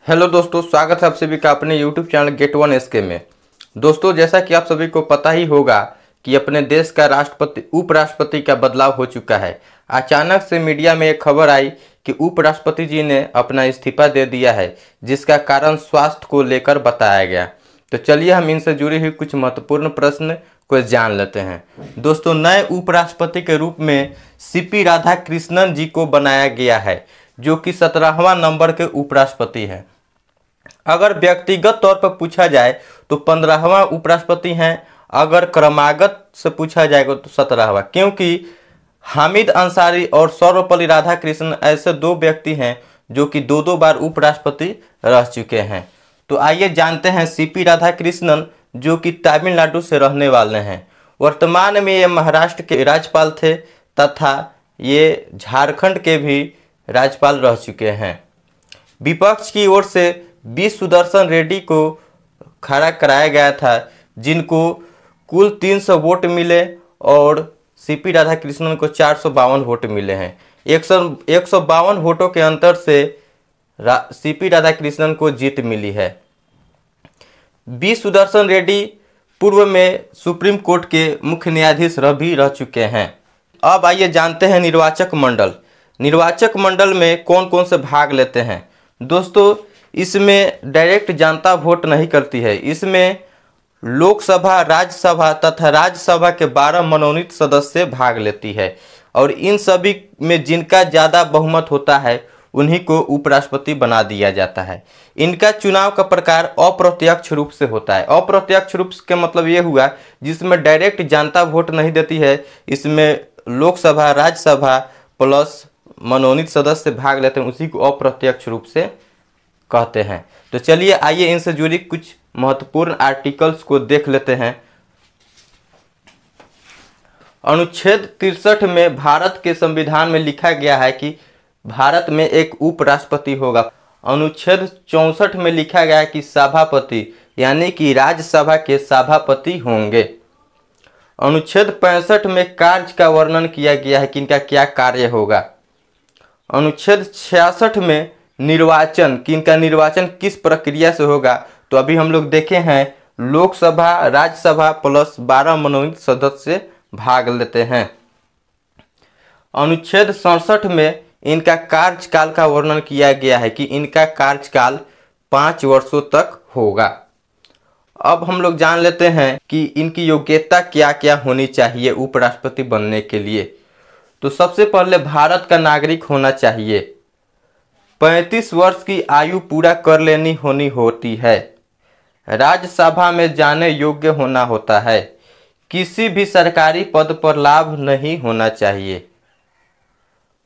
Hello दोस्तों, स्वागत है आप सभी का अपने YouTube channel get one SK में। दोस्तों, जैसा कि आप सभी को पता ही होगा कि अपने देश का राष्ट्रपति उपराष्ट्रपति का बदलाव हो चुका है। अचानक से मीडिया में एक खबर आई कि उपराष्ट्रपति जी ने अपना इस्तीफा दे दिया है, जिसका कारण स्वास्थ्य को लेकर बताया गया। तो चलिए हम इनसे जुड़ी हुई कुछ महत्वपूर्ण प्रश्न को जान लेते हैं। दोस्तों, नए उपराष्ट्रपति के रूप में सीपी राधाकृष्णन जी को बनाया गया है, जो कि 17वां नंबर के उपराष्ट्रपति हैं। अगर व्यक्तिगत तौर पर पूछा जाए तो 15वां उपराष्ट्रपति हैं। अगर क्रमागत से पूछा जाएगा तो 17वां, क्योंकि हामिद अंसारी और सर्वपल्ली राधाकृष्णन ऐसे दो व्यक्ति हैं जो कि दो बार उपराष्ट्रपति रह चुके हैं। तो आइए जानते हैं सीपी राधाकृष्णन, जो कि तमिलनाडु से रहने वाले हैं। वर्तमान में ये महाराष्ट्र के राज्यपाल थे तथा ये झारखंड के भी राज्यपाल रह चुके हैं। विपक्ष की ओर से बी सुदर्शन रेड्डी को खड़ा कराया गया था, जिनको कुल 300 वोट मिले और सीपी राधाकृष्णन को 452 वोट मिले हैं। 152 वोटों के अंतर से सीपी राधाकृष्णन को जीत मिली है। बी सुदर्शन रेड्डी पूर्व में सुप्रीम कोर्ट के मुख्य न्यायाधीश भी रह चुके हैं। अब आइए जानते हैं निर्वाचक मंडल। निर्वाचक मंडल में कौन कौन से भाग लेते हैं। दोस्तों, इसमें डायरेक्ट जनता वोट नहीं करती है। इसमें लोकसभा, राज्यसभा तथा राज्यसभा के 12 मनोनीत सदस्य भाग लेती है और इन सभी में जिनका ज़्यादा बहुमत होता है उन्हीं को उपराष्ट्रपति बना दिया जाता है। इनका चुनाव का प्रकार अप्रत्यक्ष रूप से होता है। अप्रत्यक्ष रूप के मतलब ये हुआ जिसमें डायरेक्ट जनता वोट नहीं देती है। इसमें लोकसभा, राज्यसभा प्लस मनोनीत सदस्य भाग लेते हैं, उसी को अप्रत्यक्ष रूप से कहते हैं। तो चलिए आइए इनसे जुड़ी कुछ महत्वपूर्ण आर्टिकल्स को देख लेते हैं। अनुच्छेद 63 में भारत के संविधान में लिखा गया है कि भारत में एक उपराष्ट्रपति होगा। अनुच्छेद 64 में लिखा गया है कि सभापति यानी कि राज्यसभा के सभापति होंगे। अनुच्छेद 65 में कार्य का वर्णन किया गया है कि इनका क्या कार्य होगा। अनुच्छेद 66 में निर्वाचन, कि इनका निर्वाचन किस प्रक्रिया से होगा। तो अभी हम लोग देखे हैं लोकसभा, राज्यसभा प्लस 12 मनोनीत सदस्य भाग लेते हैं। अनुच्छेद 67 में इनका कार्यकाल का वर्णन किया गया है कि इनका कार्यकाल 5 वर्षों तक होगा। अब हम लोग जान लेते हैं कि इनकी योग्यता क्या क्या होनी चाहिए उपराष्ट्रपति बनने के लिए। तो सबसे पहले भारत का नागरिक होना चाहिए। 35 वर्ष की आयु पूरा कर लेनी होती है। राज्यसभा में जाने योग्य होना होता है। किसी भी सरकारी पद पर लाभ नहीं होना चाहिए।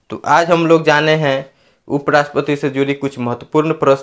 तो आज हम लोग जाने हैं उपराष्ट्रपति से जुड़ी कुछ महत्वपूर्ण प्रश्न।